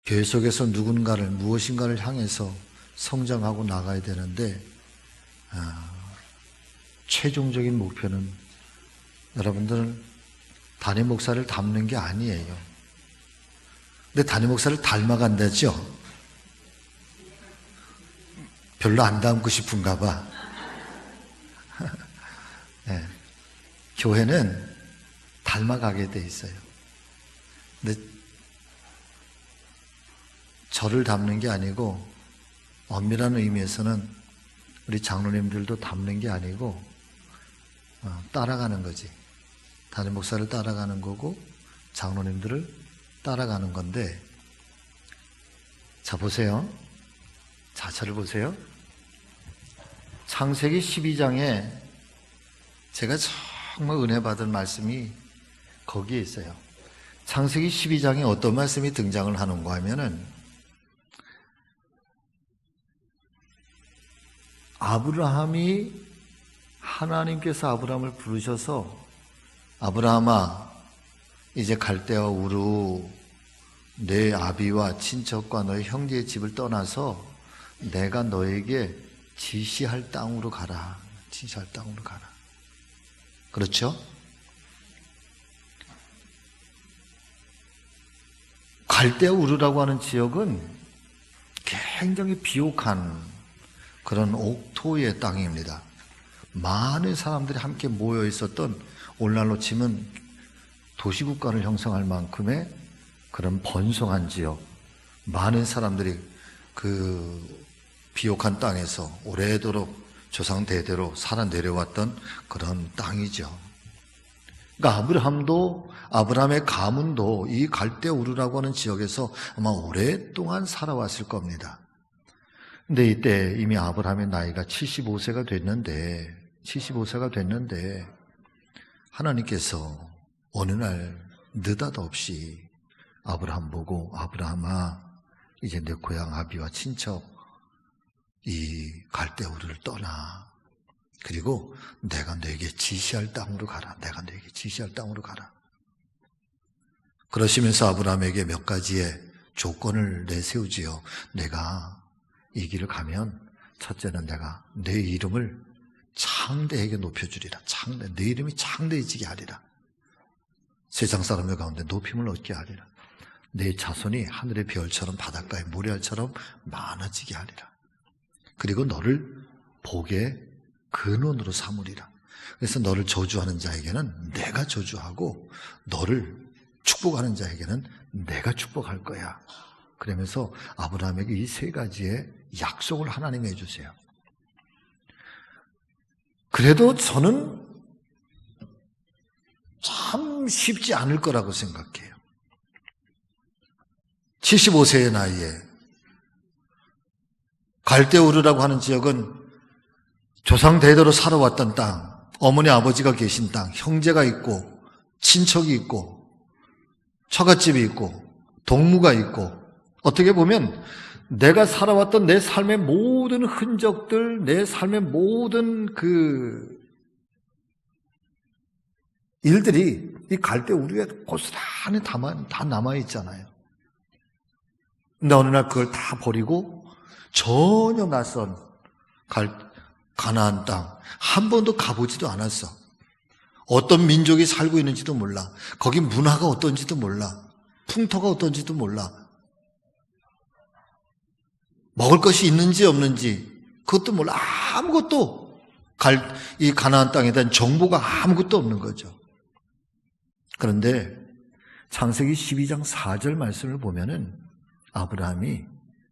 교회 속에서 누군가를, 무엇인가를 향해서 성장하고 나가야 되는데, 최종적인 목표는 여러분들은 담임 목사를 닮는 게 아니에요. 근데 담임 목사를 닮아간다죠? 별로 안 닮고 싶은가 봐. 네. 교회는 닮아가게 돼 있어요. 근데 저를 닮는 게 아니고, 엄밀한 의미에서는 우리 장로님들도 닮는 게 아니고 따라가는 거지. 담임 목사를 따라가는 거고 장로님들을 따라가는 건데, 자 보세요. 자, 저를 보세요. 창세기 12장에 제가 정말 은혜 받은 말씀이 거기에 있어요. 창세기 12장에 어떤 말씀이 등장을 하는가 하면은, 아브라함이, 하나님께서 아브라함을 부르셔서 아브라함아, 이제 갈대아 우르 내 아비와 친척과 너의 형제의 집을 떠나서 내가 너에게 지시할 땅으로 가라. 지시할 땅으로 가라. 그렇죠? 갈대아 우르라고 하는 지역은 굉장히 비옥한 그런 옥토의 땅입니다. 많은 사람들이 함께 모여 있었던, 오늘날로 치면 도시국가를 형성할 만큼의 그런 번성한 지역, 많은 사람들이 그 비옥한 땅에서 오래도록 조상 대대로 살아 내려왔던 그런 땅이죠. 그러니까 아브라함의 가문도 이 갈대 우르라고 하는 지역에서 아마 오랫동안 살아왔을 겁니다. 근데 이때 이미 아브라함의 나이가 75세가 됐는데 하나님께서 어느 날 느닷없이 아브라함 보고, 아브라함아, 이제 내 고향 아비와 친척 이 갈대 우르를 떠나. 그리고 내가 너에게 지시할 땅으로 가라. 내가 너에게 지시할 땅으로 가라. 그러시면서 아브라함에게 몇 가지의 조건을 내세우지요. 내가 이 길을 가면 첫째는 내가 내 이름을 창대하게 높여주리라. 내 이름이 창대해지게 하리라. 세상 사람들 가운데 높임을 얻게 하리라. 내 자손이 하늘의 별처럼 바닷가의 모래알처럼 많아지게 하리라. 그리고 너를 복의 근원으로 삼으리라. 그래서 너를 저주하는 자에게는 내가 저주하고, 너를 축복하는 자에게는 내가 축복할 거야. 그러면서 아브라함에게 이 세 가지의 약속을 하나님이 해주세요. 그래도 저는 참 쉽지 않을 거라고 생각해요. 75세의 나이에 갈대 우르라고 하는 지역은 조상 대대로 살아왔던 땅, 어머니 아버지가 계신 땅, 형제가 있고 친척이 있고 처갓집이 있고 동무가 있고, 어떻게 보면 내가 살아왔던 내 삶의 모든 흔적들, 내 삶의 모든 그 일들이 이 갈대 우르에 고스란히 다 남아있잖아요. 근데 어느 날 그걸 다 버리고 전혀 낯선 가나안 땅, 한 번도 가보지도 않았어. 어떤 민족이 살고 있는지도 몰라. 거기 문화가 어떤지도 몰라. 풍토가 어떤지도 몰라. 먹을 것이 있는지 없는지 그것도 몰라. 아무것도, 이 가나안 땅에 대한 정보가 아무것도 없는 거죠. 그런데 창세기 12장 4절 말씀을 보면은 아브라함이,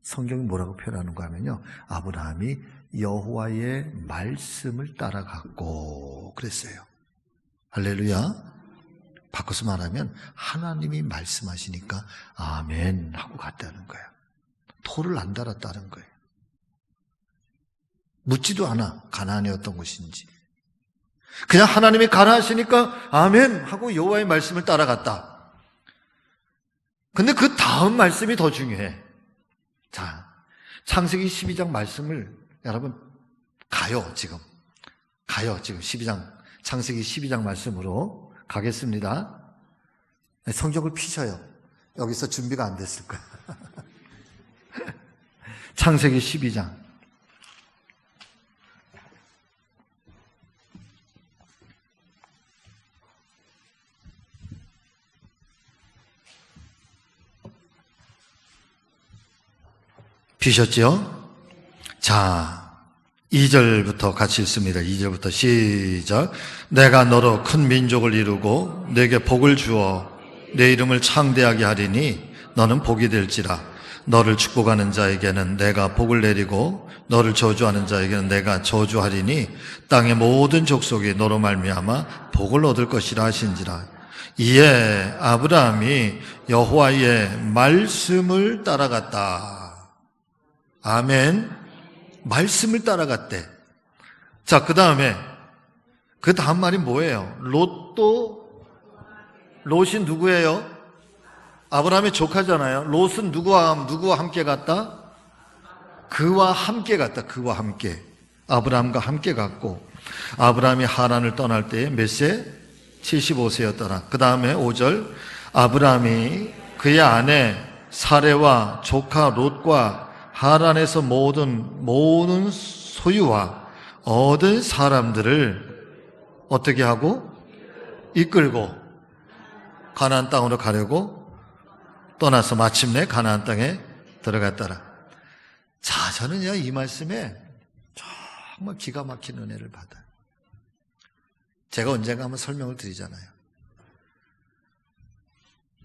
성경이 뭐라고 표현하는가 하면요, 아브라함이 여호와의 말씀을 따라갔고 그랬어요. 할렐루야. 바꿔서 말하면 하나님이 말씀하시니까 아멘 하고 갔다는 거예요. 토를 안 달았다는 거예요. 묻지도 않아, 가나안이 어떤 곳인지. 그냥 하나님이 가라 하시니까 아멘 하고 여호와의 말씀을 따라갔다. 근데 그 다음 말씀이 더 중요해. 자, 창세기 12장 말씀을 여러분 가요 지금 12장, 창세기 12장 말씀으로 가겠습니다. 성경을 피셔요. 여기서 준비가 안 됐을 거야. 창세기 12장. 비셨죠? 자, 2절부터 같이 읽습니다. 2절부터 시작. 내가 너로 큰 민족을 이루고 내게 복을 주어 내 이름을 창대하게 하리니 너는 복이 될지라. 너를 축복하는 자에게는 내가 복을 내리고 너를 저주하는 자에게는 내가 저주하리니 땅의 모든 족속이 너로 말미암아 복을 얻을 것이라 하신지라. 이에 아브라함이 여호와의 말씀을 따라갔다. 아멘. 말씀을 따라갔대. 자, 그 다음에 그 다음 말이 뭐예요? 롯이 누구예요? 아브라함의 조카잖아요. 롯은 누구와 함께 갔다? 그와 함께 갔다. 그와 함께. 아브라함과 함께 갔고, 아브라함이 하란을 떠날 때에 몇 세? 75세였더라. 그 다음에 5절. 아브라함이 그의 아내 사레와 조카 롯과 하란에서 모든 소유와 얻은 사람들을 어떻게 하고? 이끌고 가나안 땅으로 가려고 떠나서 마침내 가나안 땅에 들어갔더라. 자, 저는요, 이 말씀에 정말 기가 막힌 은혜를 받아요. 제가 언젠가 한번 설명을 드리잖아요.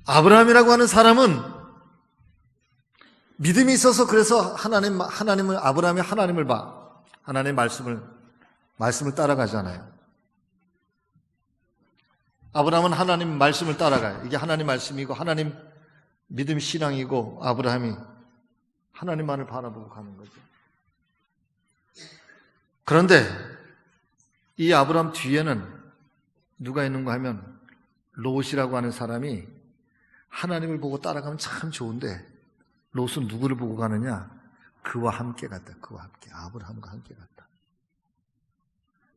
아브라함이라고 하는 사람은 믿음이 있어서 그래서 아브라함이 하나님의 말씀을 따라가잖아요. 아브라함은 하나님 말씀을 따라가요. 이게 하나님 말씀이고 하나님 믿음 신앙이고 아브라함이 하나님만을 바라보고 가는 거죠. 그런데 이 아브라함 뒤에는 누가 있는가 하면 롯이라고 하는 사람이 하나님을 보고 따라가면 참 좋은데 롯은 누구를 보고 가느냐? 그와 함께 갔다. 그와 함께. 아브라함과 함께 갔다.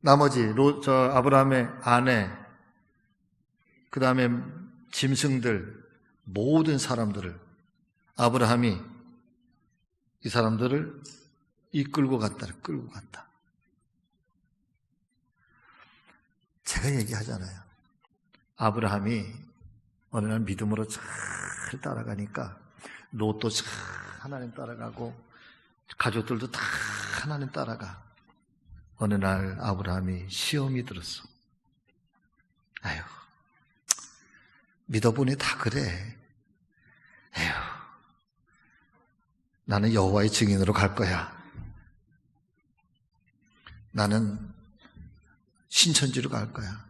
나머지 아브라함의 아내, 그 다음에 짐승들, 모든 사람들을 아브라함이 이 사람들을 이끌고 갔다. 끌고 갔다. 제가 얘기하잖아요. 아브라함이 어느 날 믿음으로 잘 따라가니까 롯도 잘 하나님 따라가고 가족들도 다 하나님 따라가. 어느 날 아브라함이 시험이 들었어. 아유, 믿어보니 다 그래. 에휴, 나는 여호와의 증인으로 갈 거야. 나는 신천지로 갈 거야.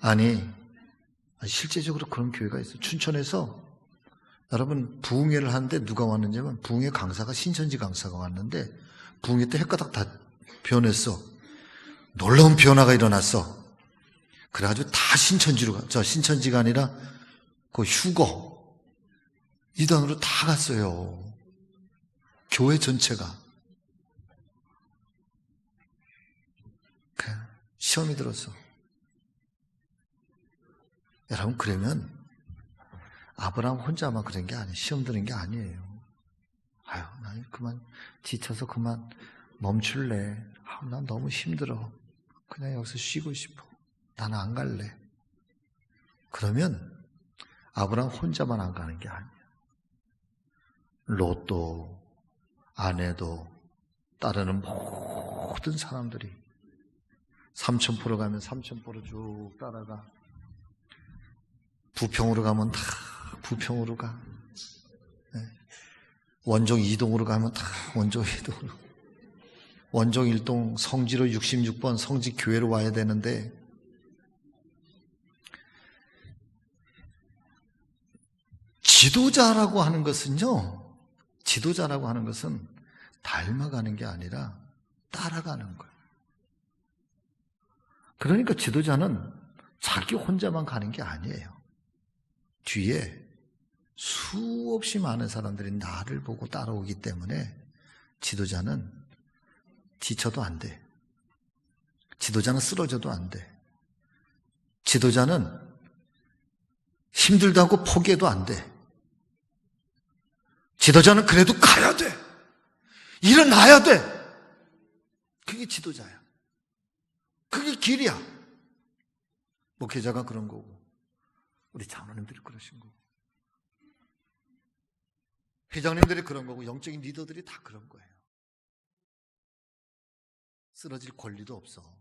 아니, 실제적으로 그런 교회가 있어요. 춘천에서 여러분 부흥회를 하는데 누가 왔는지 하면 부흥회 강사가 신천지 강사가 왔는데 부흥회 때 헷가닥 다 변했어. 놀라운 변화가 일어났어. 그래가지고 다 신천지로 신천지가 아니라 그 휴거 이단으로 다 갔어요. 교회 전체가. 시험이 들었어. 여러분, 그러면 아브라함 혼자만 그런 게 아니에요. 시험 드는 게 아니에요. 아유, 난 그만 지쳐서 그만 멈출래. 난 너무 힘들어. 그냥 여기서 쉬고 싶어. 나는 안 갈래. 그러면 아브라함 혼자만 안 가는 게 아니에요. 롯도 아내도 따르는 모든 사람들이 삼천포로 가면 삼천포로 쭉 따라가. 부평으로 가면 다 부평으로 가. 원종 2동으로 가면 다 원종 2동으로. 원종 1동 성지로 66번 성지 교회로 와야 되는데 지도자라고 하는 것은요. 지도자라고 하는 것은 닮아가는 게 아니라 따라가는 거예요. 그러니까 지도자는 자기 혼자만 가는 게 아니에요. 뒤에 수없이 많은 사람들이 나를 보고 따라오기 때문에 지도자는 지쳐도 안 돼. 지도자는 쓰러져도 안 돼. 지도자는 힘들다고 포기해도 안 돼. 지도자는 그래도 가야 돼. 일어나야 돼. 그게 지도자야. 그게 길이야. 목회자가 그런 거고, 우리 장로님들이 그러신 거고, 회장님들이 그런 거고, 영적인 리더들이 다 그런 거예요. 쓰러질 권리도 없어.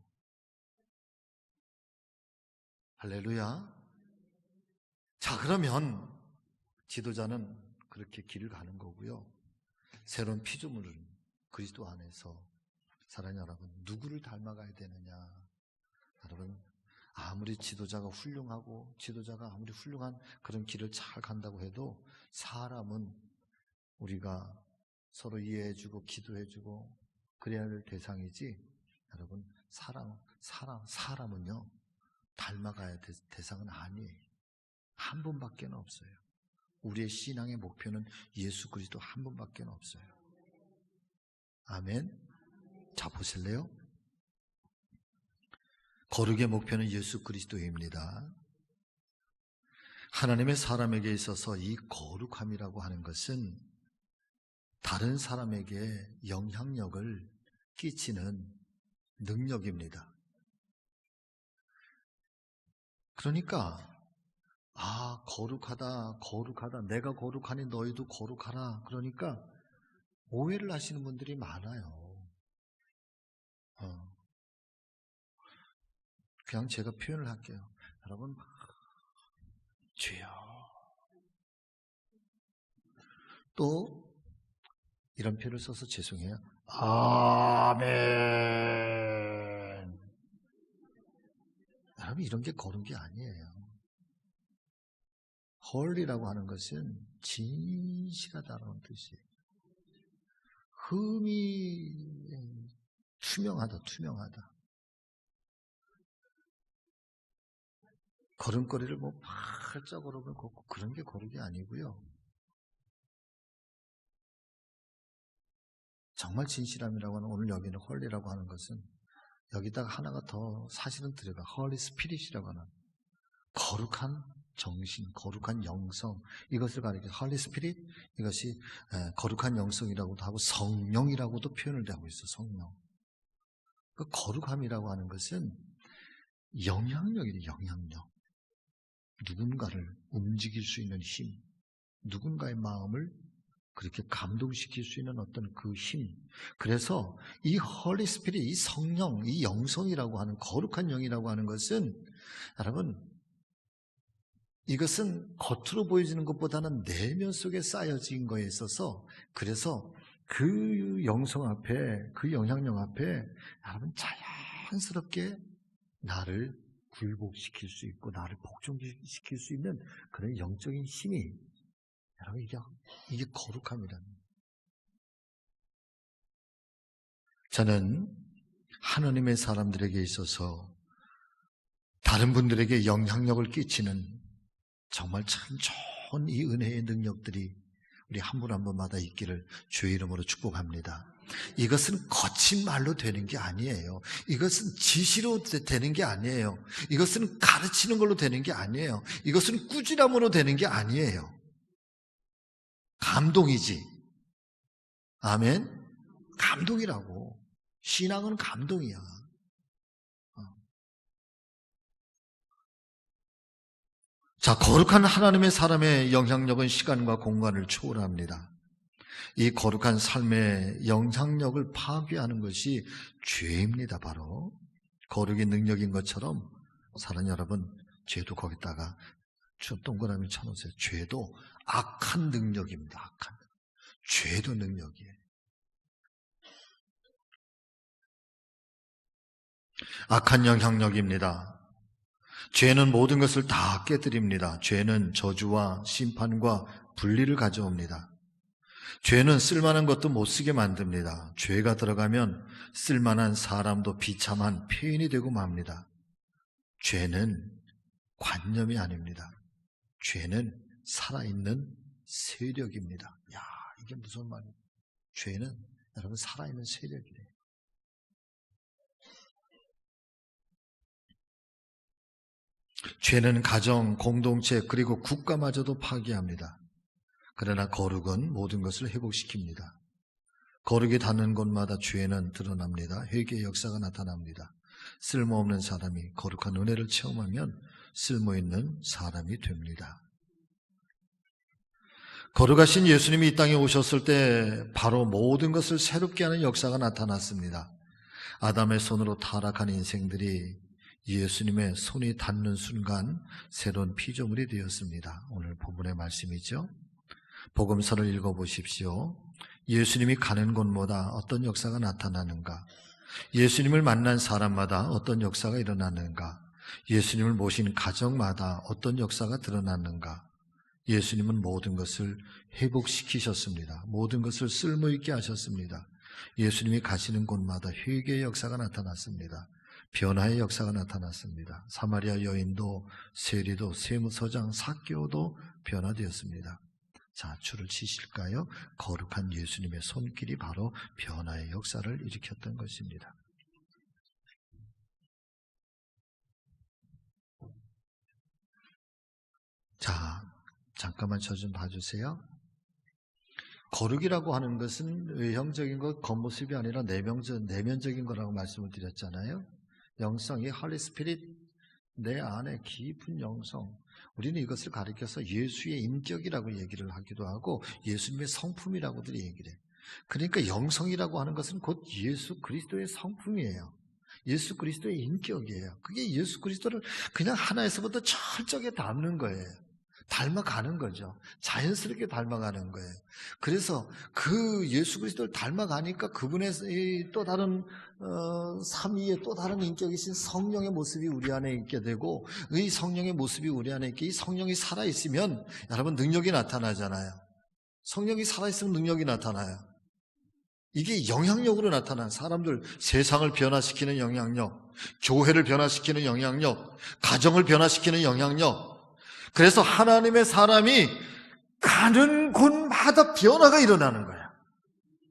할렐루야. 자, 그러면 지도자는 그렇게 길을 가는 거고요. 새로운 피조물은 그리스도 안에서 사랑하는 여러분, 누구를 닮아가야 되느냐? 여러분, 아무리 지도자가 훌륭하고 지도자가 아무리 훌륭한 그런 길을 잘 간다고 해도 사람은 우리가 서로 이해해주고 기도해주고 그래야 할 대상이지. 여러분, 사람은요 닮아가야 될 대상은 아니에요. 한 분밖에 없어요. 우리의 신앙의 목표는 예수 그리스도 한 분밖에 없어요. 아멘. 자, 보실래요? 거룩의 목표는 예수 그리스도입니다. 하나님의 사람에게 있어서 이 거룩함이라고 하는 것은 다른 사람에게 영향력을 끼치는 능력입니다. 그러니까 거룩하다, 내가 거룩하니 너희도 거룩하라. 그러니까 오해를 하시는 분들이 많아요. 그냥 제가 표현을 할게요. 여러분, 주여. 또 이런 표현을 써서 죄송해요. 아멘. 여러분, 이런 게 거룩한 게 아니에요. 헐리라고 하는 것은 진실하다는 뜻이에요. 흠이 투명하다. 걸음걸이를 팔짝으로 걷고 그런 게 거룩이 아니고요. 정말 진실함이라고 하는, 오늘 여기는 헐리라고 하는 것은 여기다가 하나가 더 사실은 들어가, 헐리 스피릿이라고 하는 거룩한 정신, 거룩한 영성, 이것을 가리켜 헐리 스피릿, 이것이 거룩한 영성이라고도 하고 성령이라고도 표현을 하고 있어. 성령. 그 거룩함이라고 하는 것은 영향력이에요. 영향력. 누군가를 움직일 수 있는 힘, 누군가의 마음을 그렇게 감동시킬 수 있는 어떤 그 힘. 그래서 이 홀리 스피릿, 이 성령, 이 영성이라고 하는 거룩한 영이라고 하는 것은, 여러분, 이것은 겉으로 보여지는 것보다는 내면 속에 쌓여진 거에 있어서, 그래서 그 영성 앞에, 그 영향력 앞에 여러분 자연스럽게 나를 굴복시킬 수 있고 나를 복종시킬 수 있는 그런 영적인 힘이, 여러분, 이게 거룩함이라는 거예요. 저는 하나님의 사람들에게 있어서 다른 분들에게 영향력을 끼치는 정말 참 좋은 이 은혜의 능력들이 우리 한 분 한 분마다 있기를 주의 이름으로 축복합니다. 이것은 거친 말로 되는 게 아니에요. 이것은 지시로 되는 게 아니에요. 이것은 가르치는 걸로 되는 게 아니에요. 이것은 꾸지람으로 되는 게 아니에요. 감동이지. 아멘. 감동이라고. 신앙은 감동이야. 자, 거룩한 하나님의 사람의 영향력은 시간과 공간을 초월합니다. 이 거룩한 삶의 영향력을 파괴하는 것이 죄입니다. 바로 거룩의 능력인 것처럼, 사랑하는 여러분, 죄도 거기다가 동그라미 쳐놓으세요. 죄도 악한 능력입니다. 악한. 죄도 능력이에요. 악한 영향력입니다. 죄는 모든 것을 다 깨뜨립니다. 죄는 저주와 심판과 분리를 가져옵니다. 죄는 쓸만한 것도 못 쓰게 만듭니다. 죄가 들어가면 쓸만한 사람도 비참한 폐인이 되고 맙니다. 죄는 관념이 아닙니다. 죄는 살아있는 세력입니다. 야, 이게 무슨 말이에요? 죄는 여러분 살아있는 세력이래요. 죄는 가정, 공동체, 그리고 국가마저도 파괴합니다. 그러나 거룩은 모든 것을 회복시킵니다. 거룩이 닿는 곳마다 죄는 드러납니다. 회개의 역사가 나타납니다. 쓸모없는 사람이 거룩한 은혜를 체험하면 쓸모있는 사람이 됩니다. 거룩하신 예수님이 이 땅에 오셨을 때 바로 모든 것을 새롭게 하는 역사가 나타났습니다. 아담의 손으로 타락한 인생들이 예수님의 손이 닿는 순간 새로운 피조물이 되었습니다. 오늘 본문의 말씀이죠. 복음서를 읽어보십시오. 예수님이 가는 곳마다 어떤 역사가 나타나는가? 예수님을 만난 사람마다 어떤 역사가 일어나는가? 예수님을 모신 가정마다 어떤 역사가 드러나는가? 예수님은 모든 것을 회복시키셨습니다. 모든 것을 쓸모있게 하셨습니다. 예수님이 가시는 곳마다 회개의 역사가 나타났습니다. 변화의 역사가 나타났습니다. 사마리아 여인도, 세리도, 세무서장, 삭개오도 변화되었습니다. 자, 줄을 치실까요? 거룩한 예수님의 손길이 바로 변화의 역사를 일으켰던 것입니다. 자, 잠깐만 저 좀 봐주세요. 거룩이라고 하는 것은 외형적인 것, 겉모습이 아니라 내면적인 거라고 말씀을 드렸잖아요. 영성이 홀리 스피릿, 내 안에 깊은 영성. 우리는 이것을 가리켜서 예수의 인격이라고 얘기를 하기도 하고 예수님의 성품이라고들 얘기를 해요. 그러니까 영성이라고 하는 것은 곧 예수 그리스도의 성품이에요. 예수 그리스도의 인격이에요. 그게 예수 그리스도를 그냥 하나에서부터 철저하게 닮는 거예요. 닮아가는 거죠. 자연스럽게 닮아가는 거예요. 그래서 그 예수 그리스도를 닮아가니까 그분의 또 다른 삼위의 또 다른 인격이신 성령의 모습이 우리 안에 있게 되고, 이 성령의 모습이 우리 안에 있게, 이 성령이 살아있으면 여러분 능력이 나타나잖아요. 성령이 살아있으면 능력이 나타나요. 이게 영향력으로 나타난 사람들, 세상을 변화시키는 영향력, 교회를 변화시키는 영향력, 가정을 변화시키는 영향력. 그래서 하나님의 사람이 가는 곳마다 변화가 일어나는 거야.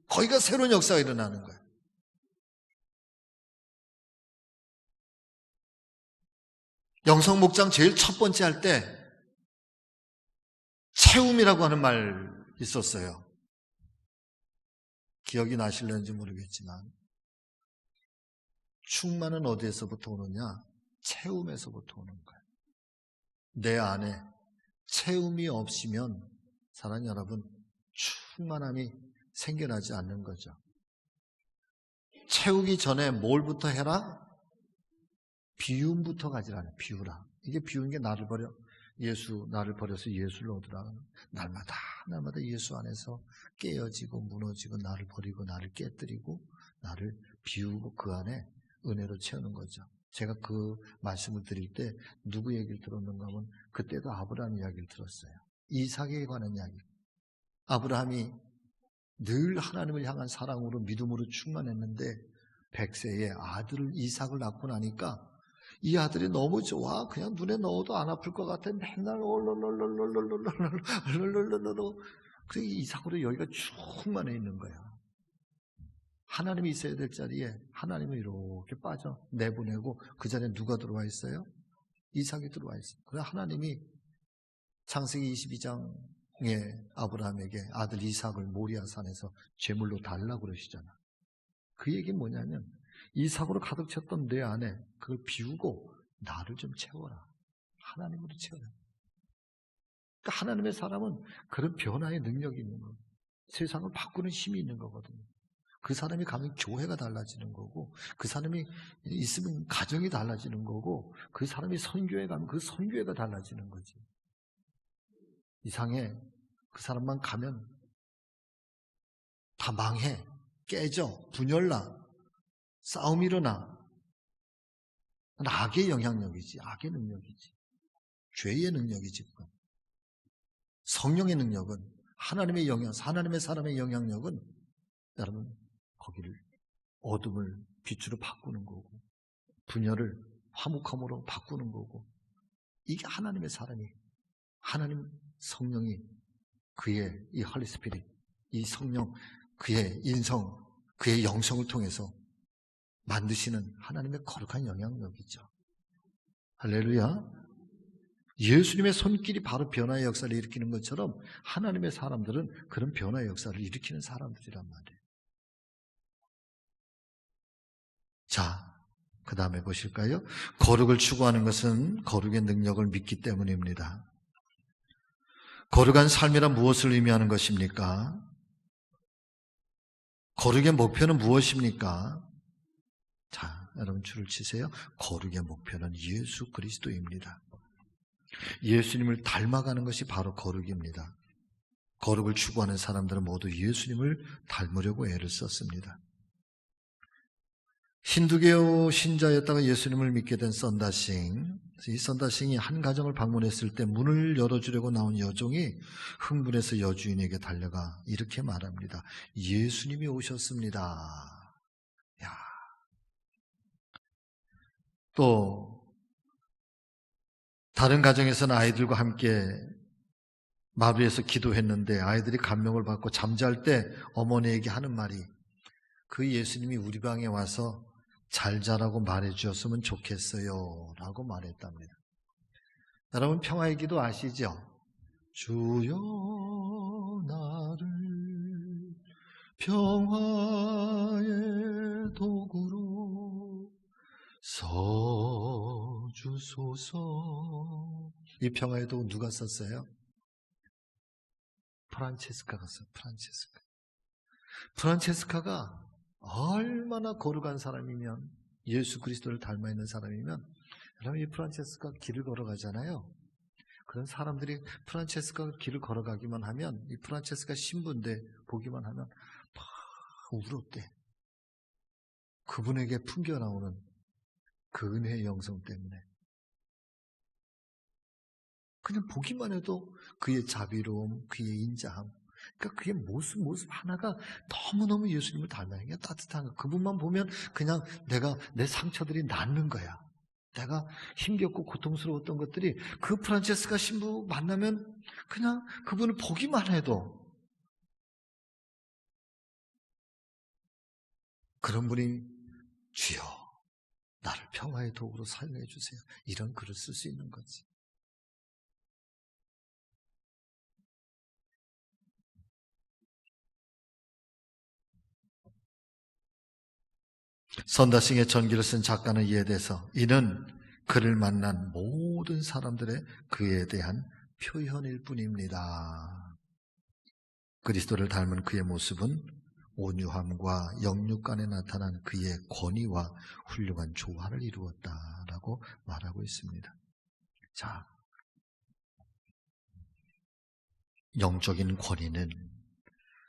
거기가 새로운 역사가 일어나는 거야. 영성 목장 제일 첫 번째 할 때 채움이라고 하는 말 있었어요. 기억이 나실는지 모르겠지만 충만은 어디에서부터 오느냐? 채움에서부터 오는 거예요. 내 안에 채움이 없으면 사랑하는 여러분, 충만함이 생겨나지 않는 거죠. 채우기 전에 뭘부터 해라? 비움부터 가지라는, 비우라. 이게 비우는 게 나를 버려. 나를 버려서 예수를 얻으라. 날마다 예수 안에서 깨어지고 무너지고 나를 버리고 나를 깨뜨리고 나를 비우고 그 안에 은혜로 채우는 거죠. 제가 그 말씀을 드릴 때 누구 얘기를 들었는가 하면 그때도 아브라함 이야기를 들었어요. 이삭에 관한 이야기. 아브라함이 늘 하나님을 향한 사랑으로 믿음으로 충만했는데 100세에 아들 이삭을 낳고 나니까 이 아들이 너무 좋아. 그냥 눈에 넣어도 안 아플 것 같아. 맨날 얼얼얼얼얼얼얼얼얼얼얼. 그래서 이삭으로 여기가 충만해 있는 거야. 하나님이 있어야 될 자리에 하나님을 이렇게 빠져 내보내고 그 자리에 누가 들어와 있어요? 이삭이 들어와 있어요. 그래서 하나님이 창세기 22장에 아브라함에게 아들 이삭을 모리아산에서 제물로 달라고 그러시잖아. 그 얘기는 뭐냐면 이삭으로 가득 찼던 내 안에 그걸 비우고 나를 좀 채워라. 하나님으로 채워라. 그러니까 하나님의 사람은 그런 변화의 능력이 있는 거예요. 세상을 바꾸는 힘이 있는 거거든요. 그 사람이 가면 교회가 달라지는 거고, 그 사람이 있으면 가정이 달라지는 거고, 그 사람이 선교회 가면 그 선교회가 달라지는 거지. 이상해. 그 사람만 가면 다 망해, 깨져, 분열나, 싸움이 일어나. 악의 영향력이지, 악의 능력이지, 죄의 능력이지. 성령의 능력은, 하나님의 영향, 하나님의 사람의 영향력은 여러분 거기를 어둠을 빛으로 바꾸는 거고 분열을 화목함으로 바꾸는 거고, 이게 하나님의 사람이, 하나님 성령이 그의 이 홀리 스피릿, 이 성령, 그의 인성, 그의 영성을 통해서 만드시는 하나님의 거룩한 영향력이죠. 할렐루야. 예수님의 손길이 바로 변화의 역사를 일으키는 것처럼 하나님의 사람들은 그런 변화의 역사를 일으키는 사람들이란 말이에요. 자, 그 다음에 보실까요? 거룩을 추구하는 것은 거룩의 능력을 믿기 때문입니다. 거룩한 삶이란 무엇을 의미하는 것입니까? 거룩의 목표는 무엇입니까? 자, 여러분 줄을 치세요. 거룩의 목표는 예수 그리스도입니다. 예수님을 닮아가는 것이 바로 거룩입니다. 거룩을 추구하는 사람들은 모두 예수님을 닮으려고 애를 썼습니다. 힌두교 신자였다가 예수님을 믿게 된 선다싱, 이 선다싱이 한 가정을 방문했을 때 문을 열어주려고 나온 여종이 흥분해서 여주인에게 달려가 이렇게 말합니다. 예수님이 오셨습니다. 야. 또 다른 가정에서는 아이들과 함께 마루에서 기도했는데 아이들이 감명을 받고 잠잘 때 어머니에게 하는 말이 그 예수님이 우리 방에 와서 잘 자라고 말해 주었으면 좋겠어요 라고 말했답니다. 여러분 평화의 기도 아시죠? 주여 나를 평화의 도구로 써주소서. 이 평화의 도구 누가 썼어요? 프란체스카가 썼어요. 프란체스카가 얼마나 거룩한 사람이면 예수 그리스도를 닮아 있는 사람이면 여러분 이 프란체스카 길을 걸어가잖아요. 그런 사람들이 프란체스카 길을 걸어가기만 하면 이 프란체스카 신부인데 보기만 하면 막 울었대. 그분에게 풍겨나오는 그 은혜의 영성 때문에 그냥 보기만 해도 그의 자비로움, 그의 인자함, 그러니까 그의 모습 하나가 너무너무 예수님을 닮아요. 그냥 따뜻한 거. 그분만 보면 그냥 내 상처들이 낫는 거야. 내가 힘겹고 고통스러웠던 것들이 그 프란체스카 신부 만나면 그냥 그분을 보기만 해도 그런 분이 주여 나를 평화의 도구로 사용해 주세요. 이런 글을 쓸 수 있는 거지. 선다싱의 전기를 쓴 작가는 이에 대해서 이는 그를 만난 모든 사람들의 그에 대한 표현일 뿐입니다. 그리스도를 닮은 그의 모습은 온유함과 영육간에 나타난 그의 권위와 훌륭한 조화를 이루었다라고 말하고 있습니다. 자, 영적인 권위는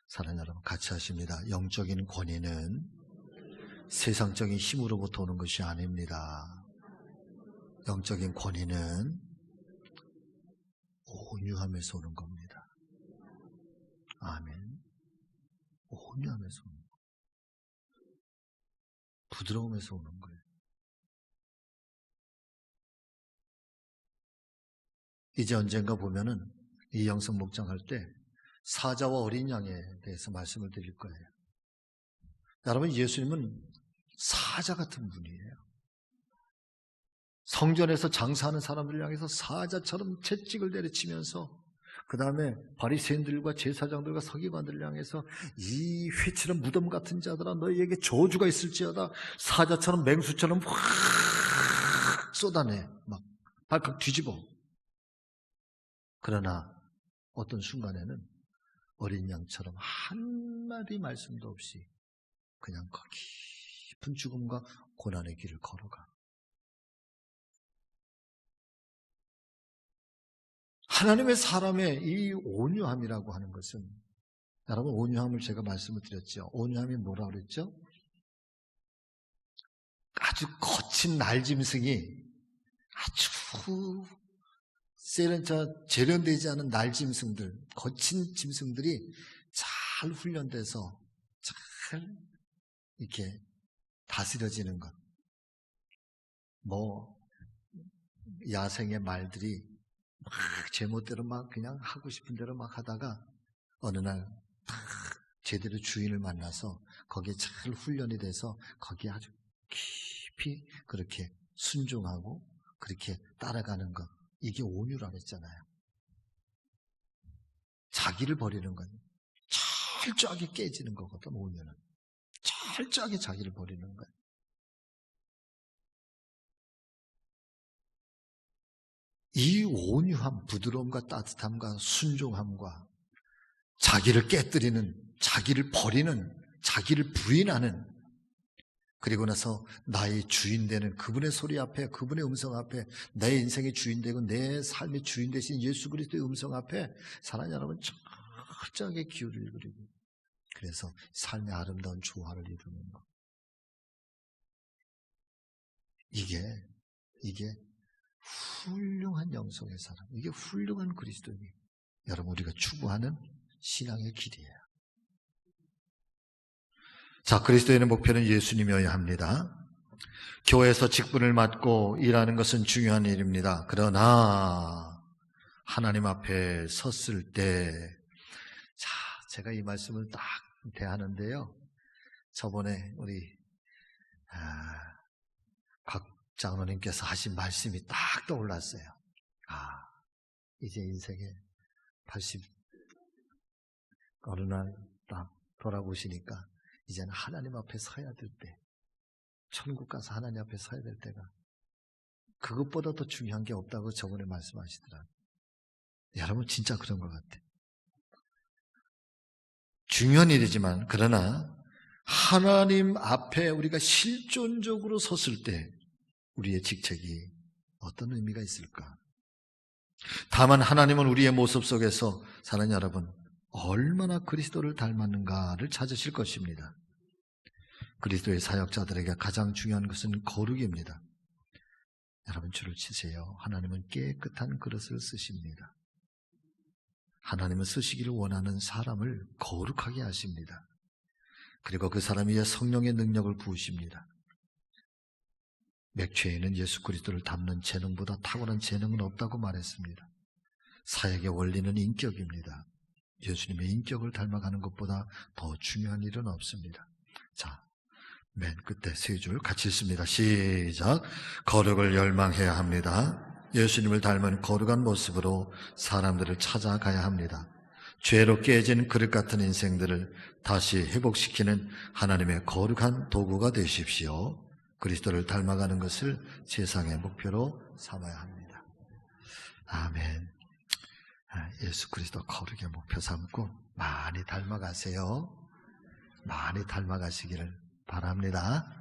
사랑하는 여러분 같이 하십니다. 영적인 권위는 세상적인 힘으로부터 오는 것이 아닙니다. 영적인 권위는 온유함에서 오는 겁니다. 아멘. 온유함에서 오는 거예요. 부드러움에서 오는 거예요. 이제 언젠가 보면은 이 영성 목장할 때 사자와 어린 양에 대해서 말씀을 드릴 거예요. 여러분 예수님은 사자 같은 분이에요. 성전에서 장사하는 사람들을 향해서 사자처럼 채찍을 내리치면서 그 다음에 바리새인들과 제사장들과 서기관들을 향해서 이 회칠한 무덤 같은 자들아 너희에게 저주가 있을지어다. 사자처럼 맹수처럼 확 쏟아내 막 발칵 뒤집어. 그러나 어떤 순간에는 어린 양처럼 한마디 말씀도 없이 그냥 그 깊은 죽음과 고난의 길을 걸어가. 하나님의 사람의 이 온유함이라고 하는 것은 여러분 온유함을 제가 말씀을 드렸죠. 온유함이 뭐라고 그랬죠? 아주 거친 날짐승이 아주 재련되지 않은 날짐승들, 거친 짐승들이 잘 훈련돼서 잘 이렇게 다스려지는 것. 뭐 야생의 말들이 막 제멋대로 막 그냥 하고 싶은 대로 막 하다가 어느 날 제대로 주인을 만나서 거기에 잘 훈련이 돼서 거기에 아주 깊이 그렇게 순종하고 그렇게 따라가는 것. 이게 온유라 그랬잖아요. 자기를 버리는 건 철저하게 깨지는 거거든. 온유는 철저하게 자기를 버리는 거예요. 이 온유함, 부드러움과 따뜻함과 순종함과 자기를 깨뜨리는, 자기를 버리는, 자기를 부인하는, 그리고 나서 나의 주인 되는 그분의 소리 앞에, 그분의 음성 앞에, 내 인생의 주인 되고 내 삶의 주인 되신 예수 그리스도의 음성 앞에 사랑하는 여러분 철저하게 기울이고, 그래서 삶의 아름다운 조화를 이루는 것. 이게 훌륭한 영성의 사람, 이게 훌륭한 그리스도인이 여러분 우리가 추구하는 신앙의 길이에요. 자, 그리스도인의 목표는 예수님이어야 합니다. 교회에서 직분을 맡고 일하는 것은 중요한 일입니다. 그러나 하나님 앞에 섰을 때, 자, 제가 이 말씀을 딱 대하는데요. 저번에 우리 곽 장로님께서 하신 말씀이 딱 떠올랐어요. 이제 인생에 80 어느 날 딱 돌아보시니까 이제는 하나님 앞에 서야 될 때, 천국 가서 하나님 앞에 서야 될 때가 그것보다 더 중요한 게 없다고 저번에 말씀하시더라고요. 여러분 진짜 그런 것 같아요. 중요한 일이지만 그러나 하나님 앞에 우리가 실존적으로 섰을 때 우리의 직책이 어떤 의미가 있을까? 다만 하나님은 우리의 모습 속에서 사랑하는 여러분 얼마나 그리스도를 닮았는가를 찾으실 것입니다. 그리스도의 사역자들에게 가장 중요한 것은 거룩입니다. 여러분 줄을 치세요. 하나님은 깨끗한 그릇을 쓰십니다. 하나님은 쓰시기를 원하는 사람을 거룩하게 하십니다. 그리고 그 사람 위에 성령의 능력을 부으십니다. 맥주에는 예수 그리스도를 닮는 재능보다 탁월한 재능은 없다고 말했습니다. 사역의 원리는 인격입니다. 예수님의 인격을 닮아가는 것보다 더 중요한 일은 없습니다. 자, 맨 끝에 세 줄 같이 읽습니다. 시작. 거룩을 열망해야 합니다. 예수님을 닮은 거룩한 모습으로 사람들을 찾아가야 합니다. 죄로 깨진 그릇 같은 인생들을 다시 회복시키는 하나님의 거룩한 도구가 되십시오. 그리스도를 닮아가는 것을 세상의 목표로 삼아야 합니다. 아멘. 예수 그리스도 거룩의 목표 삼고 많이 닮아가세요. 많이 닮아가시기를 바랍니다.